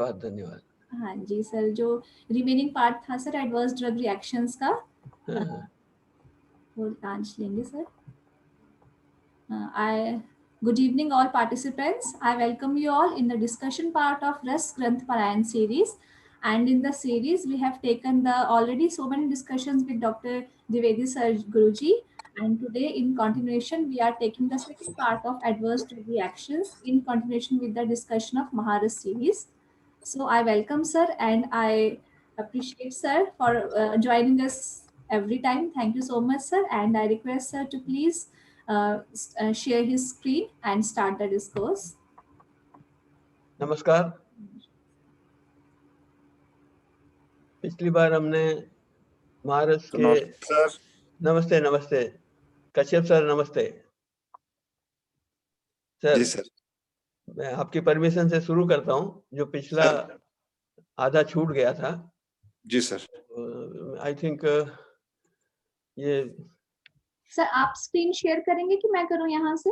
धन्यवाद। हाँ जी सर, जो रिमेनिंग पार्ट था सर एडवर्स ड्रग रिएक्शंस का, वो आज लेंगे sir. Good evening all participants. I welcome you all in the discussion part of Ras Granth Parayan series. And in the series, we have taken the already so many discussions with Dr. Dwivedi Sir Guruji. And today, in continuation, we are taking the second part of adverse drug reactions in continuation with the discussion of Maharas series. So I welcome sir and I appreciate sir for joining us every time. Thank you so much sir, and I request sir to please share his screen and start the discourse. नमस्कार। पिछली बार हमने महाराज के नमस्ते नमस्ते Kashyap sir नमस्ते sir. जी sir. मैं आपकी permission से शुरू करता हूं, जो पिछला आधा छूट गया था। जी सर। आई थिंक ये सर आप स्क्रीन शेयर करेंगे कि मैं करूं यहाँ से?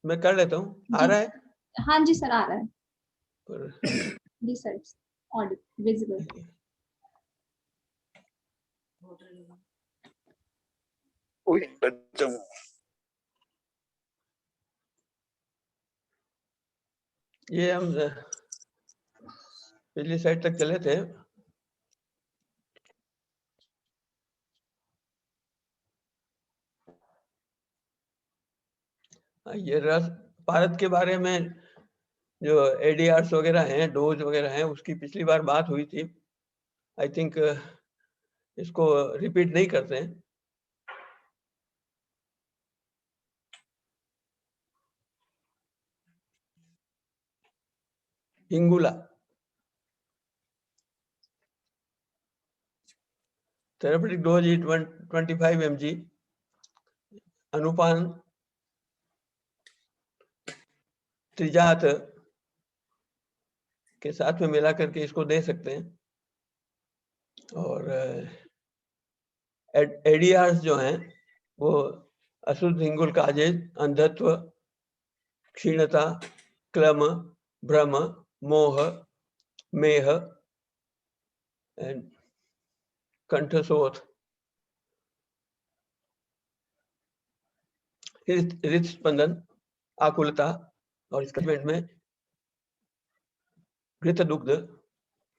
मैं कर लेता हूँ। आ रहा है? हाँ जी सर आ रहा है। जी सर, ऑडियो विजिबल। ये हम पिछली साइड तक चले थे। ये रस भारत के बारे में जो एडीआर्स वगैरह हैं, डोज वगैरह हैं, उसकी पिछली बार बात हुई थी। आई थिंक इसको रिपीट नहीं करते हैं। हिंगुला थेरेपेटिक डोज 25 mg, अनुपान त्रिजात के साथ में मिला करके इसको दे सकते हैं। और एडीआर्स जो हैं वो अशुद्ध हिंगुल काजेज, अंधत्व, क्षीणता, क्लम, भ्रम, मोह, मेह, कंठशोथ, हृदय स्पंदन, आकुलता और इसके में घृत दुग्ध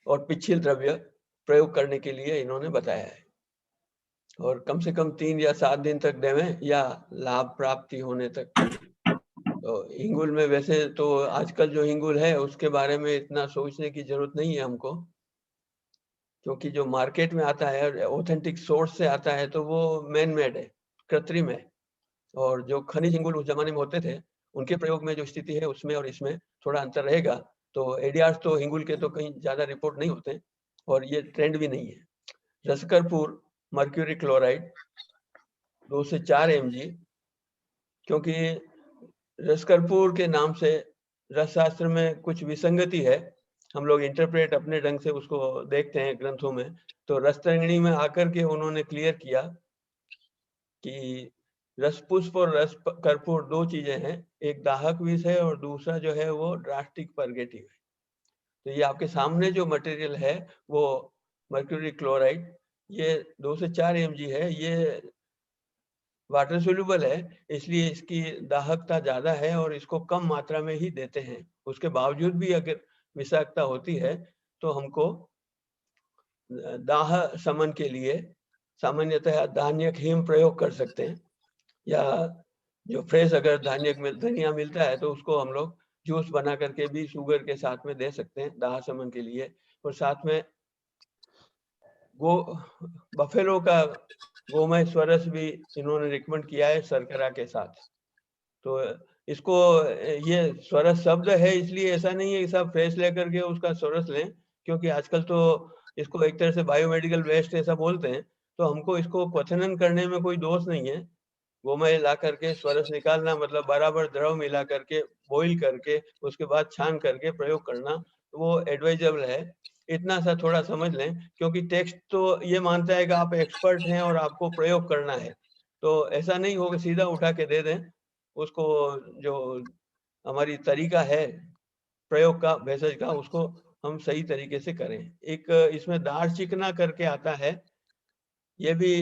और पिच्छिल द्रव्य प्रयोग करने के लिए इन्होंने बताया है। और कम से कम 3 या 7 दिन तक देवें या लाभ प्राप्ति होने तक। तो हिंगुल में वैसे तो आजकल जो हिंगुल है उसके बारे में इतना सोचने की जरूरत नहीं है हमको, क्योंकि जो मार्केट में आता है ऑथेंटिक सोर्स से आता है तो वो मैन मेड है, कृत्रिम है। और जो खनिज हिंगुल उस जमाने में होते थे उनके प्रयोग में जो स्थिति है उसमें और इसमें थोड़ा अंतर रहेगा। तो एडीआर्स तो हिंगुल के तो कहीं ज्यादा रिपोर्ट नहीं होते और ये ट्रेंड भी नहीं है। रसकरपुर मर्क्यूरी क्लोराइड 2 से 4 mg, क्योंकि रसकरपुर के नाम से रस शास्त्र में कुछ विसंगति है। हम लोग इंटरप्रेट अपने ढंग से उसको देखते हैं ग्रंथों में। तो रसतरंगिणी में आकर के उन्होंने क्लियर किया कि रस पुष्प और रस कर्पूर 2 चीजें हैं, एक दाहक विष है और दूसरा जो है वो ड्रास्टिक परगेटिव है। तो ये आपके सामने जो मटेरियल है वो मर्क्यूरी क्लोराइड, ये 2 से 4 mg है। ये वाटर सोल्यूबल है, इसलिए इसकी दाहकता ज्यादा है और इसको कम मात्रा में ही देते हैं। उसके बावजूद भी अगर विषाक्तता होती है तो हमको दाह शमन के लिए सामान्यतः धान्यक हिम प्रयोग कर सकते हैं, या जो फ्रेश अगर धनिया मिलता है तो उसको हम लोग जूस बना करके भी शुगर के साथ में दे सकते हैं दाह शमन के लिए। और साथ में बफेलो का गोमय स्वरस भी इन्होंने रिकमेंड किया है शर्करा के साथ। तो इसको ये स्वरस शब्द है इसलिए ऐसा नहीं है कि सब फ्रेश लेकर के उसका स्वरस लें, क्योंकि आजकल तो इसको एक तरह से बायोमेडिकल वेस्ट ऐसा बोलते हैं। तो हमको इसको क्वथनन करने में कोई दोष नहीं है। गोमय ला करके स्वरस निकालना मतलब बराबर द्रव मिला करके बॉईल करके उसके बाद छान करके प्रयोग करना, वो एडवाइजेबल है। इतना सा थोड़ा समझ लें, क्योंकि टेक्स्ट तो ये मानता है कि आप एक्सपर्ट हैं और आपको प्रयोग करना है। तो ऐसा नहीं होगा सीधा उठा के दे दें उसको। जो हमारी तरीका है प्रयोग का, भेषज का, उसको हम सही तरीके से करें। एक इसमें दार चिकना करके आता है, ये भी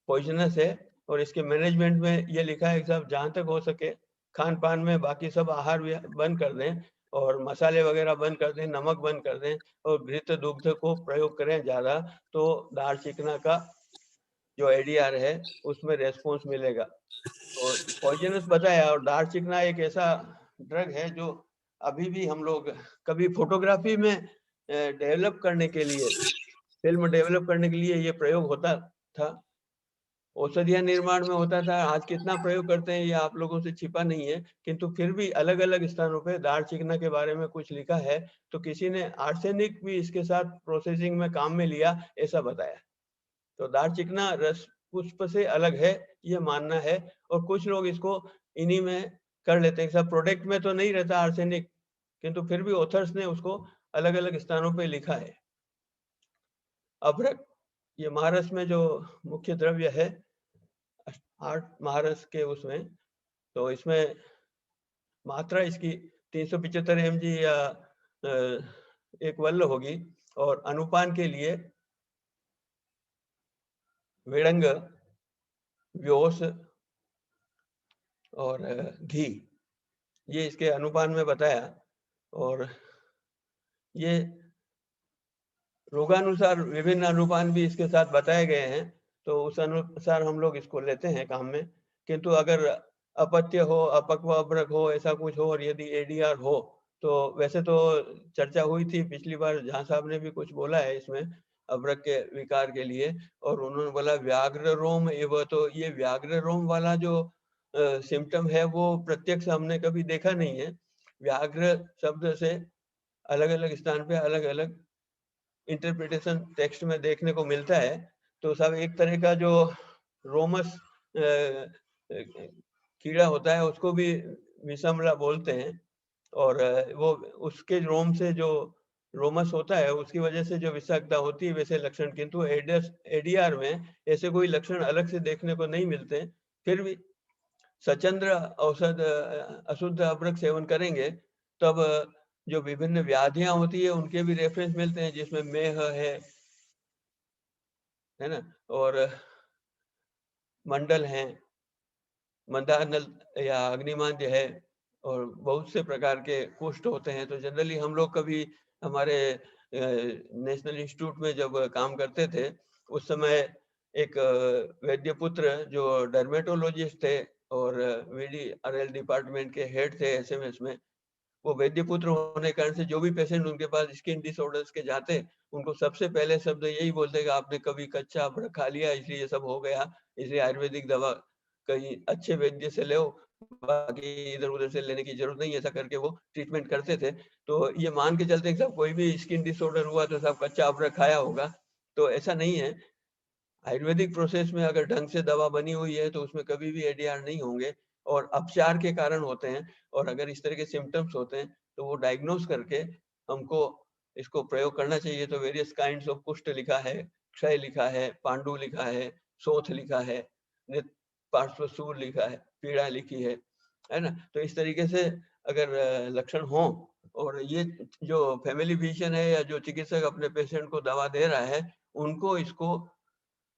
पॉइजनस है और इसके मैनेजमेंट में ये लिखा है कि साहब जहाँ तक हो सके खान पान में बाकी सब आहार बंद कर दें और मसाले वगैरह बंद कर दें, नमक बंद कर दें और घृत दुग्ध को प्रयोग करें ज़्यादा, तो दार चिकना का जो एडीआर है उसमें रेस्पॉन्स मिलेगा। और पॉइजनस बताया, और दार चिकना एक ऐसा ड्रग है जो अभी भी हम लोग कभी फोटोग्राफी में डेवलप करने के लिए, फिल्म डेवलप करने के लिए ये प्रयोग होता था, औषधिया निर्माण में होता था। आज कितना प्रयोग करते हैं ये आप लोगों से छिपा नहीं है, किंतु फिर भी अलग अलग स्थानों पे दार चिकना के बारे में कुछ लिखा है, तो किसी ने आर्सेनिक भी इसके साथ प्रोसेसिंग में काम में लिया ऐसा बताया। तो दार चिकना रस पुष्प से अलग है ये मानना है, और कुछ लोग इसको इन्हीं में कर लेते हैं। सब प्रोडक्ट में तो नहीं रहता आर्सेनिक, किंतु फिर भी ऑथर्स ने उसको अलग अलग स्थानों पे लिखा है। अभ्रक, ये महारस में जो मुख्य द्रव्य है, 8 महारस के उसमें, तो इसमें मात्रा इसकी 375 mg या एक वल्ल होगी, और अनुपान के लिए विड़ंग, व्योस और घी, ये इसके अनुपान में बताया। और ये रोगानुसार विभिन्न अनुपान भी इसके साथ बताए गए हैं, तो उस अनुसार हम लोग इसको लेते हैं काम में। किंतु अगर अपत्य हो, अपक्व अभ्रक हो, ऐसा कुछ हो, और यदि एडीआर हो, तो वैसे तो चर्चा हुई थी पिछली बार, जहां साहब ने भी कुछ बोला है इसमें अभ्रक के विकार के लिए, और उन्होंने बोला व्याघ्र रोम एवं, तो ये व्याघ्र रोम वाला जो सिम्टम है वो प्रत्यक्ष हमने कभी देखा नहीं है। व्याघ्र शब्द से अलग अलग स्थान पे अलग अलग इंटरप्रिटेशन टेक्स्ट में देखने को मिलता है। तो सब एक तरह का जो रोमस कीड़ा होता है उसको भी विषमला बोलते हैं, और वो उसके रोम से जो रोमस होता है उसकी वजह से जो विषाक्तता होती है वैसे लक्षण, किंतु एडीआर में ऐसे कोई लक्षण अलग से देखने को नहीं मिलते। फिर भी सचंद्र औषध अशुद्ध अभ्रक सेवन करेंगे तब जो विभिन्न व्याधियां होती है उनके भी रेफरेंस मिलते हैं, जिसमें मेह है ना, और मंडल है, मंदानल या अग्निमांद्य है, और बहुत से प्रकार के कुष्ठ होते हैं। तो जनरली हम लोग कभी हमारे नेशनल इंस्टीट्यूट में जब काम करते थे उस समय एक वैद्यपुत्र जो डर्मेटोलॉजिस्ट थे और वीडीआरएल डिपार्टमेंट के हेड थे एसएमएस में, वो वैद्यपुत्र होने के कारण से जो भी पेशेंट उनके पास स्किन डिसऑर्डर्स के जाते, उनको सबसे पहले शब्द यही बोलते कि आपने कभी कच्चा अभ्रक खा लिया इसलिए ये सब हो गया, इसलिए आयुर्वेदिक दवा कहीं अच्छे वैद्य से लो, बाकी इधर उधर से लेने की जरूरत नहीं, ऐसा करके वो ट्रीटमेंट करते थे। तो ये मान के चलते सब कोई भी स्किन डिसऑर्डर हुआ तो सब कच्चा अभ्रक खाया होगा, तो ऐसा नहीं है। आयुर्वेदिक प्रोसेस में अगर ढंग से दवा बनी हुई है तो उसमें कभी भी एडीआर नहीं होंगे, और उपचार के कारण होते हैं। और अगर इस तरह के सिम्टम्स होते हैं तो वो डायग्नोस करके हमको इसको प्रयोग करना चाहिए। तो वेरियस काइंड्स ऑफ कुष्ठ लिखा है, क्षय लिखा है, पांडु लिखा है, शोथ लिखा है, पार्श्वसूर लिखा है, पीड़ा लिखी है ना। तो इस तरीके से अगर लक्षण हो, और ये जो फैमिली फिजिशियन है या जो चिकित्सक अपने पेशेंट को दवा दे रहा है उनको इसको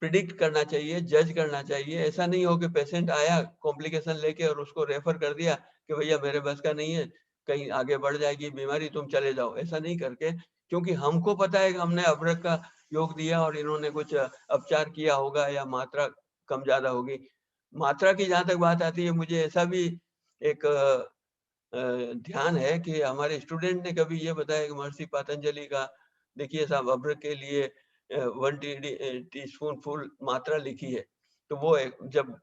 प्रिडिक्ट करना चाहिए, जज करना चाहिए। ऐसा नहीं हो कि पेशेंट आया कॉम्प्लिकेशन लेके और उसको रेफर कर दिया कि भैया मेरे बस का नहीं है, कहीं आगे बढ़ जाएगी बीमारी, तुम चले जाओ। ऐसा नहीं करके, क्योंकि हमको पता है कि हमने अभ्रक का योग दिया और इन्होंने कुछ उपचार किया होगा या मात्रा कम ज्यादा होगी। मात्रा की जहां तक बात आती है, मुझे ऐसा भी एक ध्यान है कि हमारे स्टूडेंट ने कभी ये बताया कि महर्षि पतंजलि का देखिए साहब अभ्रक के लिए 1 टीस्पून फुल मात्रा लिखी है। तो वो जब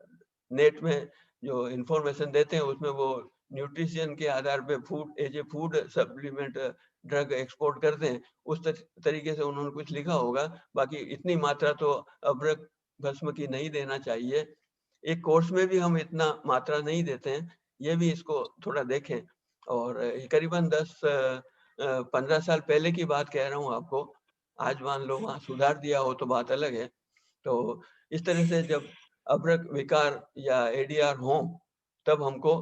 नेट में जो इंफॉर्मेशन देते हैं उसमें वो न्यूट्रिशन के आधार पे food as a food supplement drug export करते हैं, उस तरीके से उन्होंने कुछ लिखा होगा। बाकी इतनी मात्रा तो अभ्रक भस्म की नहीं देना चाहिए। एक कोर्स में भी हम इतना मात्रा नहीं देते हैं, ये भी इसको थोड़ा देखें। और करीबन 10-15 साल पहले की बात कह रहा हूँ आपको, आज मान लो वहाँ सुधार दिया हो तो बात अलग है। तो इस तरह से जब अभ्रक विकार या एडीआर हो तब हमको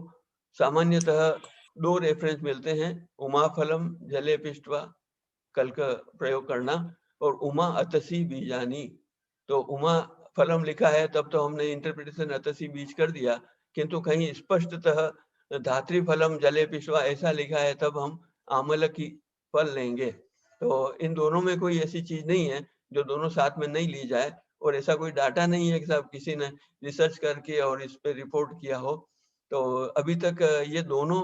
सामान्यतः दो रेफरेंस मिलते हैं, उमा फलम जले पिष्टवा कल का प्रयोग करना और उमा अतसी बीजानी। तो उमा फलम लिखा है तब तो हमने इंटरप्रिटेशन अतसी बीज कर दिया, किंतु कहीं स्पष्टतः धात्री फलम जले पिष्टवा ऐसा लिखा है तब हम आमल की फल लेंगे। तो इन दोनों में कोई ऐसी चीज नहीं है जो दोनों साथ में नहीं ली जाए, और ऐसा कोई डाटा नहीं है कि साहब किसी ने रिसर्च करके और इस पे रिपोर्ट किया हो। तो अभी तक ये दोनों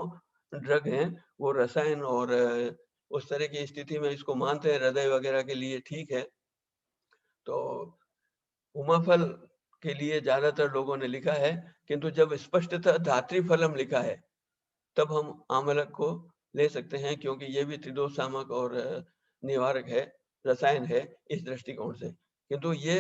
ड्रग हैं वो रसायन और उस तरह की स्थिति में इसको मानते हैं, हृदय वगैरह के लिए ठीक है। तो उमाफल के लिए ज्यादातर लोगों ने लिखा है, किंतु जब स्पष्टतः धात्री फलम लिखा है तब हम आमलक को ले सकते हैं, क्योंकि ये भी त्रिदोष शामक और निवारक है, रसायन है इस दृष्टिकोण से। किंतु ये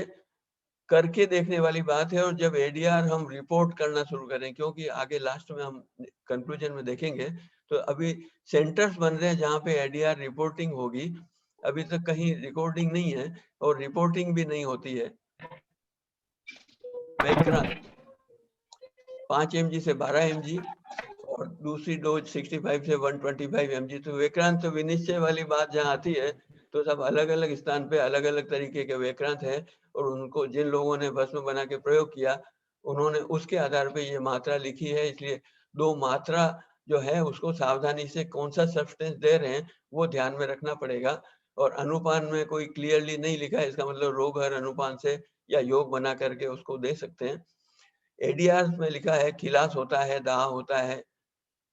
करके देखने वाली बात है, और जब एडीआर हम रिपोर्ट करना शुरू करें, क्योंकि आगे लास्ट में हम कंक्लूजन में देखेंगे, तो अभी सेंटर्स बन रहे हैं जहाँ पे एडीआर रिपोर्टिंग होगी। अभी तक कहीं रिकॉर्डिंग नहीं है और रिपोर्टिंग भी नहीं होती है। विक्रांत 5 mg से 12 mg और दूसरी डोज 65 से 125 mg। तो विक्रांत विनिश्चय वाली बात जहाँ आती है तो सब अलग अलग स्थान पे अलग अलग तरीके के विक्रांत है, और उनको जिन लोगों ने भस्म बना के प्रयोग किया उन्होंने उसके आधार पे ये मात्रा लिखी है। इसलिए दो मात्रा जो है उसको सावधानी से कौन सा सब्सटेंस दे रहे हैं वो ध्यान में रखना पड़ेगा। और अनुपान में कोई क्लियरली नहीं लिखा है, इसका मतलब रोग हर अनुपान से या योग बना करके उसको दे सकते हैं। एडीआर में लिखा है खिलास होता है, दाह होता है,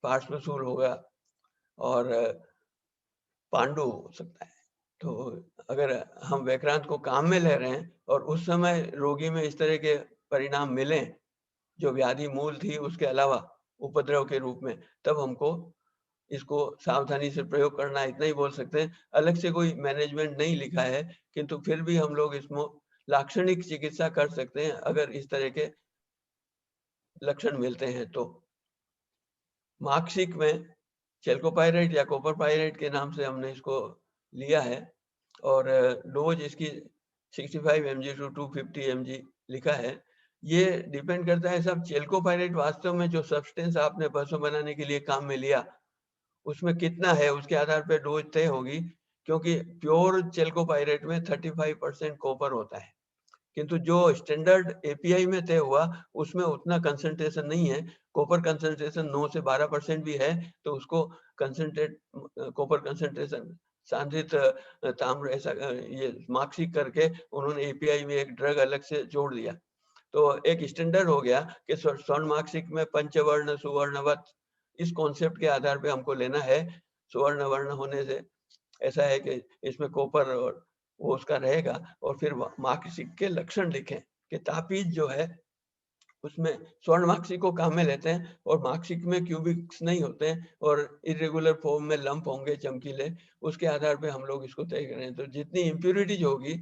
पार्श्वशूल होगा और पांडु हो सकता है। तो अगर हम विक्रांत को काम में ले रहे हैं और उस समय रोगी में इस तरह के परिणाम मिले जो व्याधि मूल थी उसके अलावा उपद्रव के रूप में, तब हमको इसको सावधानी से प्रयोग करना, इतना ही बोल सकते हैं। अलग से कोई मैनेजमेंट नहीं लिखा है, किंतु फिर भी हम लोग इसमें लाक्षणिक चिकित्सा कर सकते हैं अगर इस तरह के लक्षण मिलते हैं। तो मार्कसिक में चेल्कोपाइराइट या कॉपर पाइराइट के नाम से हमने इसको लिया है, और डोज इसकी 65 mg टू 250 mg लिखा है। ये डिपेंड करता है सब, चेल्कोपाइराइट वास्तव में जो सब्सटेंस आपने भस्म बनाने के लिए काम में लिया उसमें कितना है उसके आधार पर डोज तय होगी, क्योंकि प्योर चेल्कोपाइराइट में 35% कॉपर होता है, किंतु जो स्टैंडर्ड एपीआई में तय हुआ उसमें उतना कंसंट्रेशन नहीं है। कॉपर कंसंट्रेशन 9 से 12% भी है, तो उसको कंसंट्रेट कॉपर कंसंट्रेशन सांद्रित ताम्र ऐसा ये मार्कसिक करके उन्होंने एपीआई में एक ड्रग अलग से जोड़ दिया। तो एक स्टैंडर्ड हो गया कि स्वर्ण मार्कसिक में पंचवर्ण सुवर्णवत, इस कॉन्सेप्ट के आधार पे हमको लेना है। सुवर्ण वर्ण होने से ऐसा है कि इसमें कॉपर और वो उसका रहेगा, और फिर मार्कसिक के लक्षण लिखें कि तापीज जो है उसमें स्वर्ण मार्कसिक को काम में लेते हैं, और मार्कसिक में क्यूबिक्स नहीं होते हैं और इरेगुलर फॉर्म में लंप होंगे चमकीले, उसके आधार पे हम लोग इसको तय करें। तो जितनी इम्प्योरिटीज होगी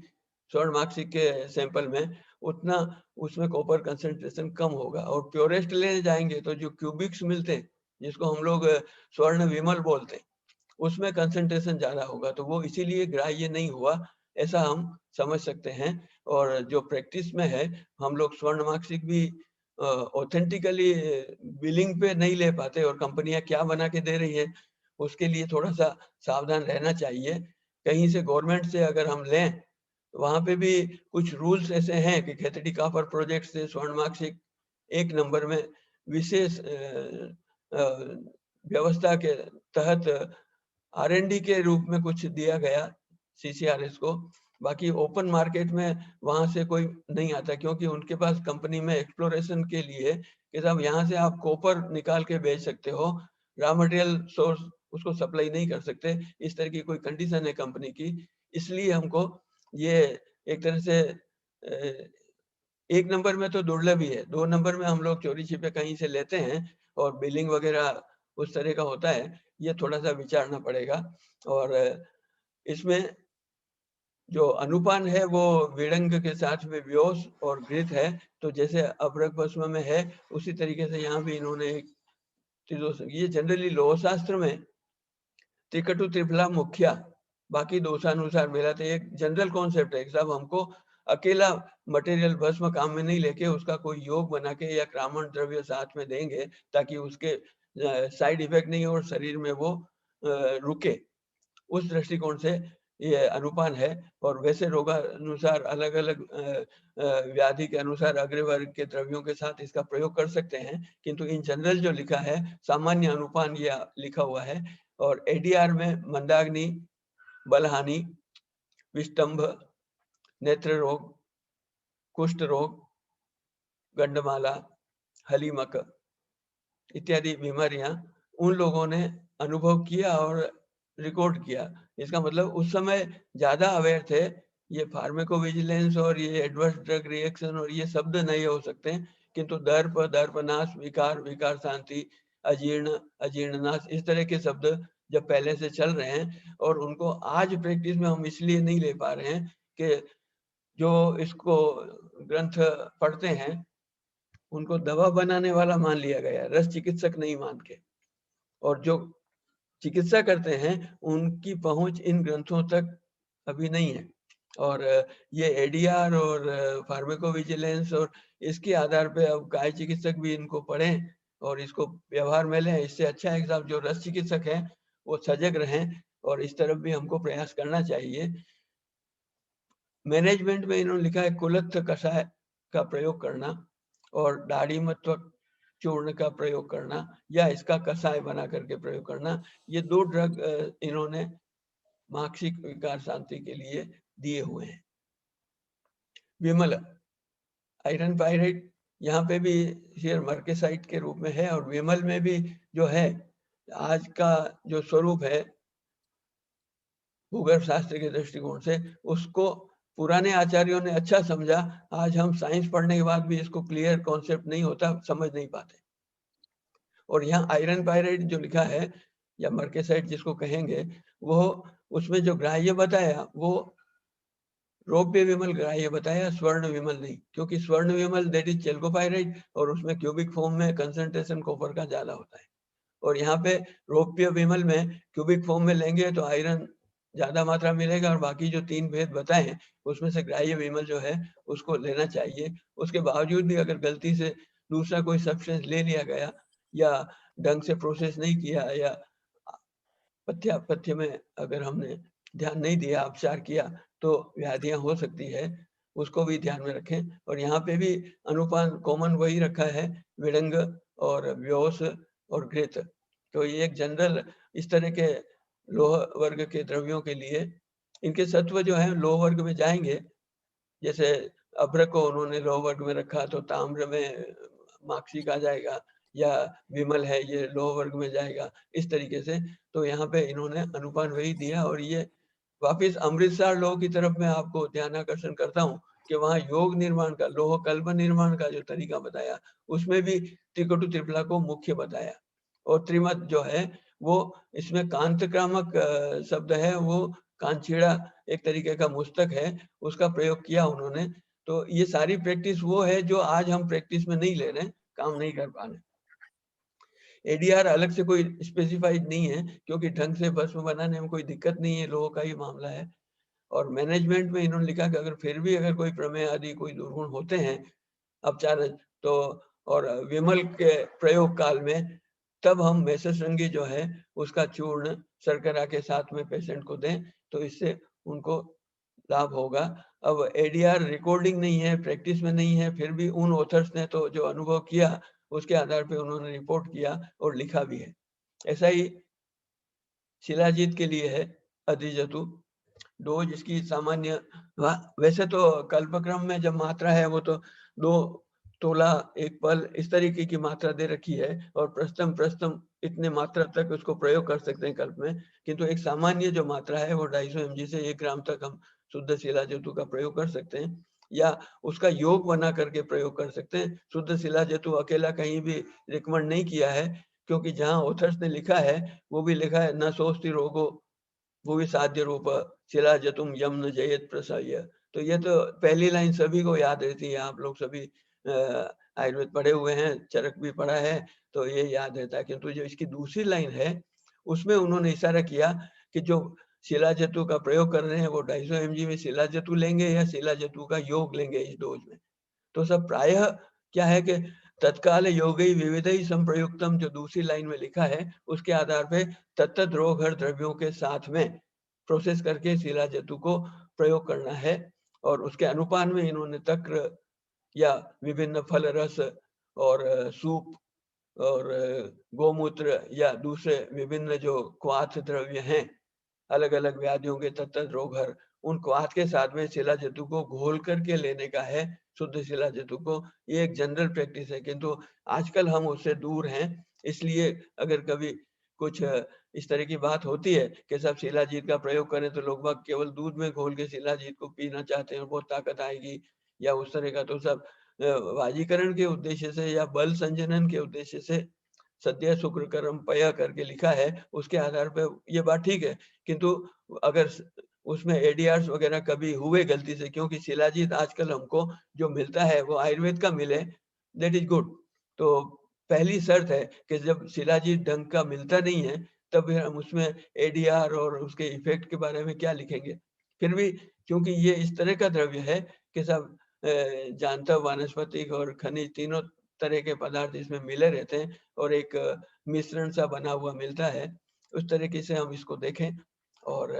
स्वर्ण मार्कसिक के सैंपल में उतना उसमें कॉपर कंसंट्रेशन कम होगा, और प्योरेस्ट लेने जाएंगे तो जो क्यूबिक्स मिलते हैं जिसको हम लोग स्वर्ण विमल बोलते हैं उसमें कंसंट्रेशन ज्यादा होगा, तो वो इसीलिए ग्राह्य नहीं हुआ, ऐसा हम समझ सकते हैं। और जो प्रैक्टिस में है हम लोग स्वर्ण मार्कसिक भी ऑथेंटिकली बिलिंग पे नहीं ले पाते, और कंपनियां क्या बना के दे रही है उसके लिए थोड़ा सा सावधान रहना चाहिए। कहीं से गवर्नमेंट से अगर हम लें वहां पे भी कुछ रूल्स ऐसे हैं कि खेतड़ी कापर प्रोजेक्ट से स्वर्ण मार्कसिक 1 नंबर में विशेष व्यवस्था के तहत R&D के रूप में कुछ दिया गया CCRS को। बाकी ओपन मार्केट में वहां से कोई नहीं आता, क्योंकि उनके पास कंपनी में एक्सप्लोरेशन के लिए कि साहब यहाँ से आप कॉपर निकाल के बेच सकते हो, रॉ मटेरियल सोर्स उसको सप्लाई नहीं कर सकते, इस तरह की कोई कंडीशन है कंपनी की। इसलिए हमको ये एक तरह से 1 नंबर में तो दुर्लभ ही है, 2 नंबर में हम लोग चोरी छिपे कहीं से लेते हैं और बिलिंग वगैरह उस तरह का होता है, ये थोड़ा सा विचारना पड़ेगा। और इसमें जो अनुपान है वो विड़ंग के साथ में व्योस और घृत है, तो जैसे अभ्रक भस्म में है उसी तरीके से यहाँ भी इन्होंने ये जनरली लोह शास्त्र में त्रिकटु त्रिफला मुखिया बाकी दोषानुसार मिलाते, एक जनरल कॉन्सेप्ट है साहब, हमको अकेला मटेरियल भस्म काम में नहीं लेके उसका कोई योग बना के या क्रामण द्रव्य साथ में देंगे ताकि उसके साइड इफेक्ट नहीं हो और शरीर में वो रुके, उस दृष्टिकोण से ये अनुपान है। और वैसे रोगानुसार अलग अलग व्याधि के अनुसार अग्र वर्ग के द्रव्यों के साथ इसका प्रयोग कर सकते हैं, किंतु इन जनरल जो लिखा है सामान्य अनुपान ये लिखा हुआ है। और एडीआर में मंदाग्नि, बलहानि, विष्टंभ, नेत्र रोग, कुष्ठ रोग, गंडमाला, हलीमक इत्यादि बीमारियां उन लोगों ने अनुभव किया और रिकॉर्ड किया। इसका मतलब उस समय ज्यादा अवेयर थे। ये फार्माकोविजिलेंस और ये एडवर्स ड्रग रिएक्शन और ये शब्द नहीं हो सकते, किंतु दर्प, दर्पनाश, विकार, विकार शांति, अजीर्ण, अजीर्णनाश, इस तरह के शब्द जब पहले से चल रहे हैं और उनको आज प्रैक्टिस में हम इसलिए नहीं ले पा रहे हैं कि जो इसको ग्रंथ पढ़ते हैं उनको दवा बनाने वाला मान लिया गया, रस चिकित्सक नहीं मान के। और जो चिकित्सा करते हैं उनकी पहुंच इन ग्रंथों तक अभी नहीं है। और ये एडीआर और फार्माकोविजिलेंस और इसके आधार पे अब गाय चिकित्सक भी इनको पढ़ें और इसको व्यवहार में लें। इससे अच्छा है कि साहब जो रस चिकित्सक हैं वो सजग रहें और इस तरफ भी हमको प्रयास करना चाहिए। मैनेजमेंट में इन्होंने लिखा है कुलत्थ कषाय का प्रयोग करना और दाढ़ी मत्व चूर्ण का प्रयोग करना या इसका कषाय बना करके प्रयोग करना। ये 2 ड्रग इन्होंने मानसिक विकार शांति के लिए दिए हुए हैं। विमल आयरन पायरेट यहाँ पे भी शेयर मर्केसाइट के रूप में है और विमल में भी जो है आज का जो स्वरूप है भूगर्भ शास्त्र के दृष्टिकोण से उसको पुराने आचार्यों ने अच्छा समझा। आज हम साइंस पढ़ने के बाद भी इसको क्लियर कॉन्सेप्ट नहीं होता, समझ नहीं पाते। और यहाँ आयरन पायरेट जो लिखा है या मर्केसाइट जिसको कहेंगे, वो उसमें जो ग्राह्य बताया वो रौप्य विमल ग्राह्य बताया, स्वर्ण विमल नहीं। क्योंकि स्वर्ण विमल दैट इज चेल्कोपायराइट और उसमें क्यूबिक फॉर्म में कंसंट्रेशन कॉपर का ज्यादा होता है। और यहाँ पे रौप्य विमल में क्यूबिक फॉर्म में लेंगे तो आयरन ज्यादा मात्रा मिलेगा और बाकी जो 3 भेद बताए उसमें से ग्राह्य विमल जो है उसको लेना चाहिए। उसके बावजूद भी अगर गलती से दूसरा कोई सब्सटेंस ले लिया गया या ढंग से प्रोसेस नहीं किया या पथ्य में अगर हमने ध्यान नहीं दिया, अपचार किया, तो व्याधियां हो सकती है, उसको भी ध्यान में रखें। और यहाँ पे भी अनुपान कॉमन वही रखा है, विडंग और व्योस और घृत। तो ये एक जनरल इस तरह के लोह वर्ग के द्रव्यों के लिए इनके सत्व जो है लोह वर्ग में जाएंगे। जैसे अभ्र को उन्होंने लोह वर्ग में रखा तो ताम्र में माक्षिक आ जाएगा, या विमल है ये लोह वर्ग में जाएगा, इस तरीके से। तो यहाँ पे इन्होंने अनुपान वही दिया। और ये वापिस अमृतसर लोह की तरफ मैं आपको ध्यान आकर्षण करता हूँ कि वहाँ योग निर्माण का, लोह कल्प निर्माण का जो तरीका बताया उसमें भी त्रिकटु त्रिफला को मुख्य बताया। और त्रिमत जो है वो इसमें कांत क्रामक शब्द है, वो कांचीड़ा एक तरीके का मुस्तक है, उसका प्रयोग किया उन्होंने। तो ये सारी प्रैक्टिस वो है जो आज हम प्रैक्टिस में नहीं ले रहे, काम नहीं कर पा रहे। एडीआर अलग से कोई स्पेसिफाइड नहीं है क्योंकि ढंग से भस्म बनाने में कोई दिक्कत नहीं है, लोगों का ही मामला है। और मैनेजमेंट में इन्होंने लिखा कि अगर फिर भी अगर कोई प्रमेय आदि कोई दुर्गुण होते हैं अपचार तो और विमल के प्रयोग काल में, तब हम मैसेसरंगी जो है उसका चूर्ण शर्करा के साथ में पेशेंट को दें तो इससे उनको लाभ होगा। अब एडीआर रिकॉर्डिंग नहीं है, प्रैक्टिस में नहीं है, फिर भी उन ऑथर्स ने तो जो अनुभव किया उसके आधार पे उन्होंने रिपोर्ट किया और लिखा भी है। ऐसा ही शिलाजीत के लिए है अधिजतु डोज इसकी सामान्य। वैसे तो कल्पक्रम में जब मात्रा है वो तो 2 तोला 1 पल इस तरीके की मात्रा दे रखी है और प्रस्थम प्रस्थम इतने मात्रा तक उसको प्रयोग कर सकते हैं कल्प में। किंतु एक सामान्य जो मात्रा है वो 250 mg से 1 ग्राम तक हम शुद्ध शिलाजतु का प्रयोग कर सकते हैं या उसका योग बना करके प्रयोग कर सकते हैं। शुद्ध शिलाजतु अकेला कहीं भी रिकमेंड नहीं किया है क्योंकि जहाँ ऑथर्स ने लिखा है वो भी लिखा है न सोस्ति रोगो भूवि साध्य रूप शिलाजतुम यम न जयत प्रसह्य। तो ये तो पहली लाइन सभी को याद रहती है, आप लोग सभी आयुर्वेद पढ़े हुए हैं, चरक भी पढ़ा है तो ये याद रहता है। किंतु जो इसकी दूसरी लाइन है उसमें उन्होंने इशारा किया कि जो शिलाजतु का प्रयोग कर रहे हैं वो 250 mg में शिलाजतु लेंगे या शिलाजतु का योग लेंगे इस डोज में। तो सब प्रायः क्या है कि तत्काल योगी विविधई संप्रयुक्तम, जो दूसरी लाइन में लिखा है उसके आधार पे तत्त रोगहर द्रव्यों के साथ में प्रोसेस करके शिला जतु को प्रयोग करना है। और उसके अनुपान में इन्होंने तक्र या विभिन्न फल रस और सूप और गोमूत्र या दूसरे विभिन्न जो क्वाथ द्रव्य हैं, अलग अलग व्याधियों के तत्त रोगहर, उन क्वाथ के साथ में शिला जतु को घोल करके लेने का है, शुद्ध शिला जतु को। ये एक जनरल प्रैक्टिस है, किंतु आजकल हम उससे दूर हैं। इसलिए अगर कभी कुछ इस तरह की बात होती है कि सब शिलाजीत का प्रयोग करें, तो लोग बाग केवल दूध में घोल के शिलाजीत को पीना चाहते हैं और बहुत ताकत आएगी या उस तरह का, तो सब वाजीकरण के उद्देश्य से या बल संजनन के उद्देश्य से सद्य शुक्र कर्म पय करके लिखा है, उसके आधार पर ये बात ठीक है। किंतु अगर उसमें एडीआर्स वगैरह कभी हुए गलती से, क्योंकि शिलाजीत आजकल हमको जो मिलता है वो आयुर्वेद का मिले, दैट इज गुड। तो पहली शर्त है कि जब शिलाजीत ढंग का मिलता नहीं है, तब फिर हम उसमें एडीआर और उसके इफेक्ट के बारे में क्या लिखेंगे। फिर भी क्योंकि ये इस तरह का द्रव्य है कि सब जानता वानस्पतिक और खनिज तीनों तरह के पदार्थ इसमें मिले रहते हैं और एक मिश्रण सा बना हुआ मिलता है, उस तरीके से हम इसको देखें। और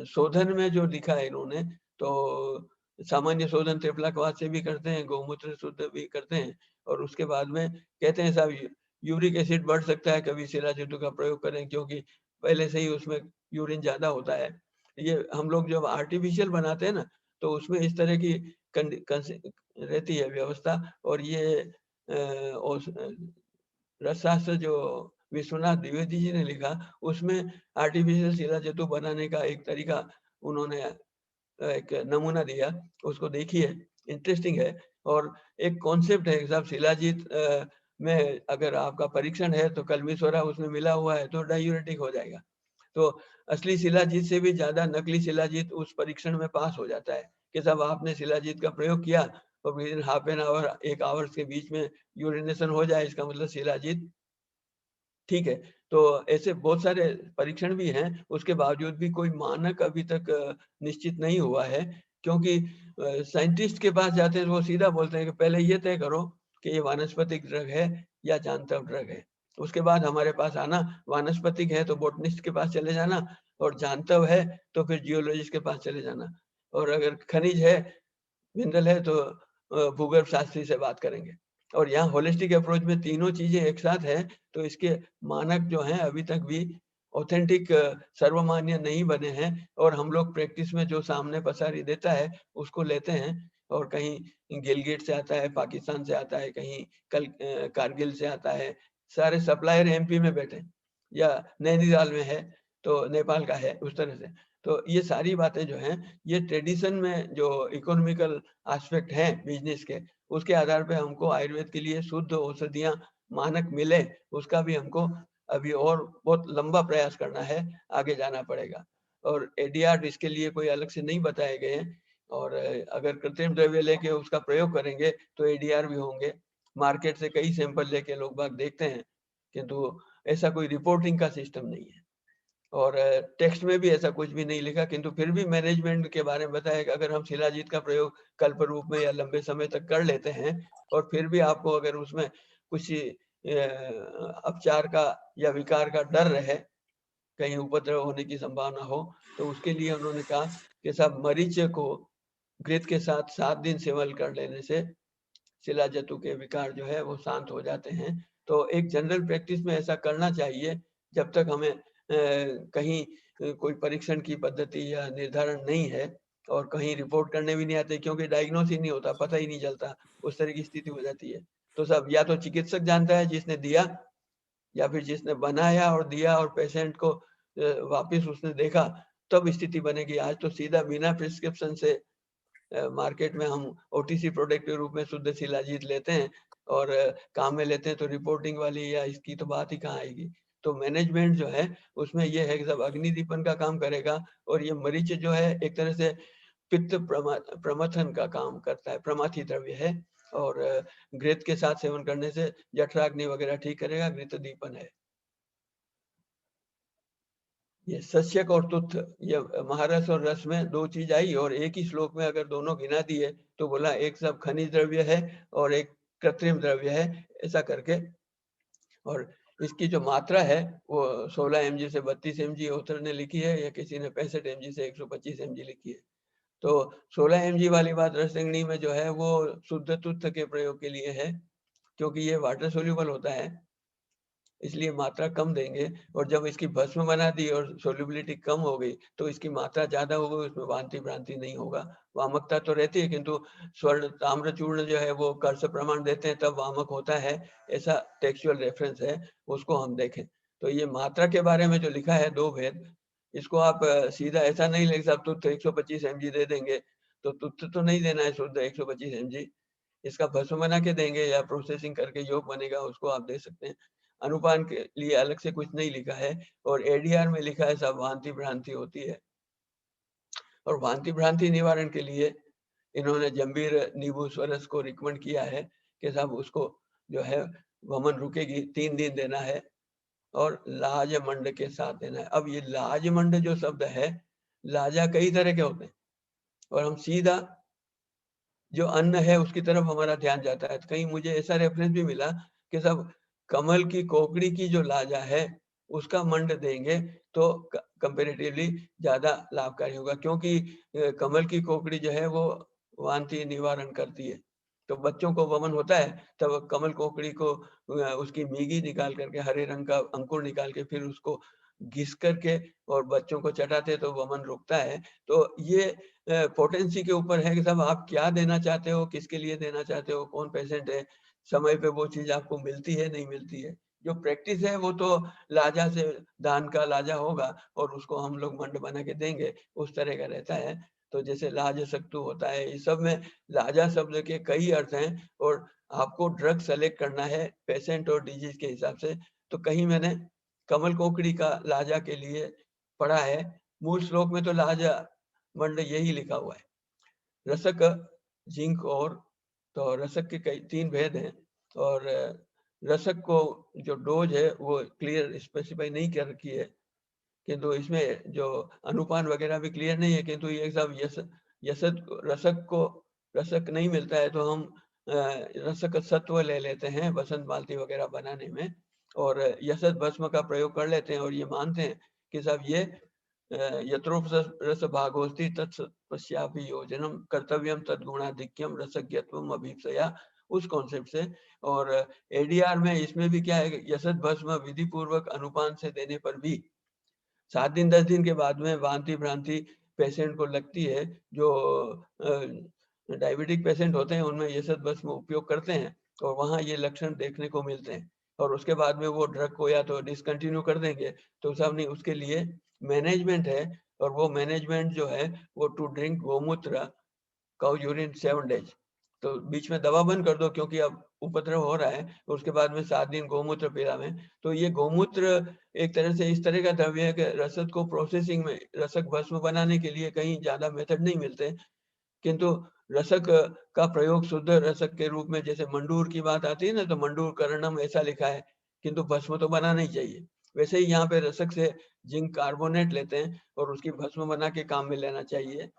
शोधन में जो लिखा है इन्होंने, तो सामान्य शोधन त्रिफलाक्वाथ से भी करते हैं, गौमूत्र शुद्ध भी करते हैं, और उसके बाद में कहते हैं साहब यूरिक एसिड बढ़ सकता है, कभी शिलाजितु का प्रयोग करें, क्योंकि पहले से ही उसमें यूरिन ज्यादा होता है। ये हम लोग जब आर्टिफिशियल बनाते हैं ना, तो उसमें इस तरह की रहती है व्यवस्था। और ये रसशास्त्र जो विश्वनाथ द्विवेदी जी ने लिखा, उसमें आर्टिफिशियल शिला जतु बनाने का एक तरीका उन्होंने एक नमूना दिया, उसको देखिए, इंटरेस्टिंग है। और एक कॉन्सेप्ट है साहब, शिलाजीत में अगर आपका परीक्षण है तो कलमीस्वरा उसमें मिला हुआ है तो डायूरेटिक हो जाएगा। तो असली शिलाजीत से भी ज्यादा नकली शिलाजीत उस परीक्षण में पास हो जाता है कि साहब आपने शिलाजीत का प्रयोग किया और with in half an hour, 1 hours के बीच में यूरिनेशन हो जाए, इसका मतलब शिलाजीत ठीक है। तो ऐसे बहुत सारे परीक्षण भी हैं, उसके बावजूद भी कोई मानक अभी तक निश्चित नहीं हुआ है। क्योंकि साइंटिस्ट के पास जाते हैं तो वो सीधा बोलते हैं कि पहले ये तय करो कि ये वानस्पतिक ड्रग है या जानतर ड्रग है, उसके बाद हमारे पास आना। वानस्पतिक है तो बोटनिस्ट के पास चले जाना, और जानतव है तो फिर जियोलॉजिस्ट के पास चले जाना, और अगर खनिज है, मिनरल है, तो भूगर्भ शास्त्री से बात करेंगे। और यहाँ होलिस्टिक अप्रोच में तीनों चीजें एक साथ है, तो इसके मानक जो हैं अभी तक भी ऑथेंटिक सर्वमान्य नहीं बने हैं। और हम लोग प्रैक्टिस में जो सामने पसारी देता है उसको लेते हैं, और कहीं गिलगिट से आता है, पाकिस्तान से आता है, कहीं कारगिल से आता है, सारे सप्लायर एमपी में बैठे हैं, या नैनीताल में है तो नेपाल का है, उस तरह से। तो ये सारी बातें जो हैं, ये ट्रेडिशन में जो इकोनॉमिकल एस्पेक्ट है बिजनेस के, उसके आधार पे हमको आयुर्वेद के लिए शुद्ध औषधियां मानक मिले, उसका भी हमको अभी और बहुत लंबा प्रयास करना है, आगे जाना पड़ेगा। और एडीआर इसके लिए कोई अलग से नहीं बताए गए हैं, और अगर कृत्रिम द्रव्य लेके उसका प्रयोग करेंगे तो एडीआर भी होंगे। मार्केट से कई सैंपल लेके लोग बाग देखते हैं, किंतु ऐसा कोई रिपोर्टिंग का सिस्टम नहीं है, और टेक्स्ट में भी ऐसा कुछ भी नहीं लिखा। किंतु फिर भी मैनेजमेंट के बारे में बताया कि अगर हम शिलाजीत का प्रयोग कल्प रूप में या लंबे समय तक कर लेते हैं, और फिर भी आपको अगर उसमें कुछ अपचार का या विकार का डर रहे, कहीं उपद्रव होने की संभावना हो, तो उसके लिए उन्होंने कहा कि सब मरीच को घृत के साथ 7 दिन सेवन कर लेने से शिला जतु के विकार जो है वो शांत हो जाते हैं। तो एक जनरल प्रैक्टिस में ऐसा करना चाहिए, जब तक हमें कहीं कोई परीक्षण की पद्धति या निर्धारण नहीं है, और कहीं रिपोर्ट करने भी नहीं आते, क्योंकि डायग्नोस ही नहीं होता, पता ही नहीं चलता, उस तरह की स्थिति हो जाती है। तो सब या तो चिकित्सक जानता है जिसने दिया, या फिर जिसने बनाया और दिया और पेशेंट को वापिस उसने देखा, तब स्थिति बनेगी। आज तो सीधा बिना प्रिस्क्रिप्शन से मार्केट में हम ओटीसी प्रोडक्ट के रूप में शुद्ध शिलाजीत लेते हैं, और काम में लेते हैं, तो रिपोर्टिंग वाली या इसकी तो बात ही कहाँ आएगी। तो मैनेजमेंट जो है उसमें ये है कि सब अग्निदीपन का काम करेगा, और ये मरीच जो है एक तरह से पित्त प्रमथन का काम करता है, प्रमाथी द्रव्य है, और घृत के साथ सेवन करने से जठराग्नि वगैरह ठीक करेगा, घृत दीपन है। ये सस्यक और तुथ, ये महारस और रस में 2 चीज आई, और एक ही श्लोक में अगर दोनों गिना दिए तो बोला एक सब खनिज द्रव्य है और एक कृत्रिम द्रव्य है, ऐसा करके। और इसकी जो मात्रा है वो 16 mg से 32 mg ऑथर ने लिखी है, या किसी ने 65 mg से 125 mg लिखी है। तो 16 mg वाली बात रसंगिणी में जो है वो शुद्ध तुत्थ के प्रयोग के लिए है, क्योंकि ये वाटर सोल्यूबल होता है, इसलिए मात्रा कम देंगे। और जब इसकी भस्म बना दी और सोल्युबिलिटी कम हो गई तो इसकी मात्रा ज्यादा हो गई, उसमें वांति भ्रांति नहीं होगा। वामकता तो रहती है, किंतु स्वर्ण ताम्र चूर्ण जो है वो कर्ष प्रमाण देते हैं तब वामक होता है, ऐसा टेक्सचुअल रेफरेंस है, उसको हम देखें। तो ये मात्रा के बारे में जो लिखा है दो भेद, इसको आप सीधा ऐसा नहीं लिख सकते तुत्थ 125 mg दे देंगे, तो तुत्थ तो नहीं देना है शुद्ध 125 mg, इसका भस्म बना के देंगे या प्रोसेसिंग करके योग बनेगा उसको आप दे सकते हैं। अनुपान के लिए अलग से कुछ नहीं लिखा है, और एडीआर में लिखा है सब भांति भ्रांति होती है। और भांति भ्रांति निवारण के लिए इन्होंने जंबीर नींबू स्वरस को रिकमेंड किया है कि साहब उसको जो है वमन रुकेगी 3 दिन देना है, और लाजमंड के साथ देना है। अब ये लाजमंड जो शब्द है, लाजा कई तरह के होते हैं, और हम सीधा जो अन्न है उसकी तरफ हमारा ध्यान जाता है। कहीं मुझे ऐसा रेफरेंस भी मिला कि सब कमल की कोकड़ी की जो लाजा है उसका मंड देंगे तो कंपेरेटिवली ज्यादा लाभकारी होगा, क्योंकि कमल की कोकड़ी जो है वो वांति निवारण करती है। तो बच्चों को वमन होता है तब कमल कोकड़ी को उसकी मीगी निकाल करके, हरे रंग का अंकुर निकाल के फिर उसको घिस करके और बच्चों को चटाते तो वमन रुकता है। तो ये पोटेंसी के ऊपर है कि साहब आप क्या देना चाहते हो, किसके लिए देना चाहते हो, कौन पेशेंट है, समय पे वो चीज आपको मिलती है नहीं मिलती है। जो प्रैक्टिस है वो तो लाजा से दान का लाजा होगा और उसको हम लोग मंड बना के देंगे, उस तरह का रहता है। तो जैसे लाज सक्तु होता है, इस सब में लाजा शब्द के कई अर्थ हैं, और आपको ड्रग सेलेक्ट करना है पेशेंट और डिजीज के हिसाब से। तो कहीं मैंने कमल कोकड़ी का लाजा के लिए पढ़ा है, मूल श्लोक में तो लाजा मंड यही लिखा हुआ है। रसक, जिंक, और तो रसक के कई 3 भेद हैं, और रसक को जो डोज है वो क्लियर स्पेसिफाई नहीं कर रखी है, किंतु इसमें जो अनुपान वगैरह भी क्लियर नहीं है। किंतु ये सब रसक को रसक नहीं मिलता है तो हम रसक सत्व ले लेते हैं बसंत मालती वगैरह बनाने में, और यसत भस्म का प्रयोग कर लेते हैं, और ये मानते हैं कि सब ये यत्रोपरस भागोस्ति तत्पश्यापि योजनम कर्तव्यम तद्गुणाधिक्यम रसज्ञत्वम अभीप्सया, उस कॉन्सेप्ट से। और एडीआर में इसमें भी क्या है, यसत भस्म विधि पूर्वक अनुपान से देने पर भी 7 दिन 10 दिन के बाद में वांति भ्रांति पेशेंट को लगती है। जो डायबिटिक पेशेंट होते हैं उनमें यसत भस्म उपयोग करते हैं, और वहाँ ये लक्षण देखने को मिलते हैं, और उसके बाद में वो ड्रग को या तो डिसकंटिन्यू कर देंगे। तो साहब नहीं, उसके लिए मैनेजमेंट है, और वो मैनेजमेंट जो है वो टू ड्रिंक गोमूत्र काउ यूरिन 7 डेज। तो बीच में दवा बंद कर दो क्योंकि अब उपद्रव हो रहा है, उसके बाद में 7 दिन गोमूत्र पिलावें। तो ये गोमूत्र एक तरह से इस तरह का द्रव्य है कि रसद को प्रोसेसिंग में रसक भस्म बनाने के लिए कहीं ज्यादा मेथड नहीं मिलते, किंतु रसक का प्रयोग शुद्ध रसक के रूप में, जैसे मंडूर की बात आती है ना, तो मंडूर करणम ऐसा लिखा है, किंतु भस्म तो बनाना ही चाहिए। वैसे ही यहाँ पे रसक से जिंक कार्बोनेट लेते हैं और उसकी भस्म बना के काम में लेना चाहिए।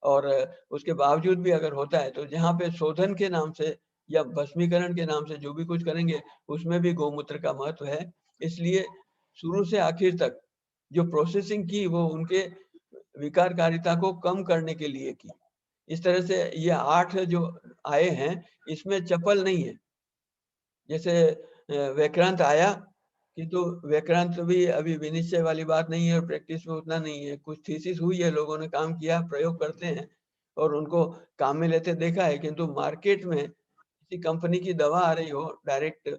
और उसके बावजूद भी अगर होता है तो जहाँ पे शोधन के नाम से या भस्मीकरण के नाम से जो भी कुछ करेंगे उसमें भी गौमूत्र का महत्व है। इसलिए शुरू से आखिर तक जो प्रोसेसिंग की वो उनके विकारकारिता को कम करने के लिए की। इस तरह से ये 8 जो आए हैं इसमें चपल नहीं है। जैसे व्याक्रांत आया, किंतु व्याक्रांत भी अभी विनिश्चय वाली बात नहीं है और प्रैक्टिस में उतना नहीं है। कुछ थीसिस हुई है, लोगों ने काम किया, प्रयोग करते हैं और उनको काम में लेते देखा है, किंतु मार्केट में किसी कंपनी की दवा आ रही हो डायरेक्ट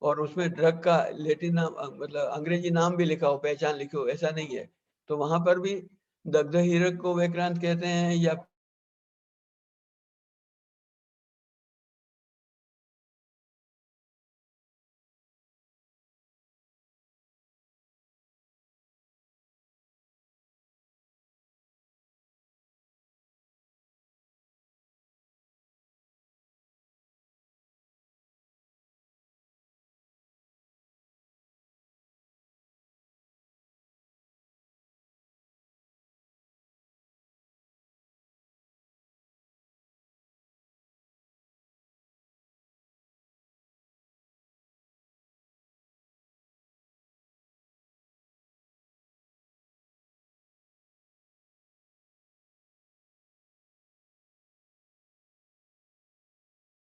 और उसमें ड्रग का लेटिन नाम मतलब अंग्रेजी नाम भी लिखा हो, पहचान लिखी हो, ऐसा नहीं है, तो वहां पर भी दग्ध हीरक को व्याक्रांत कहते हैं या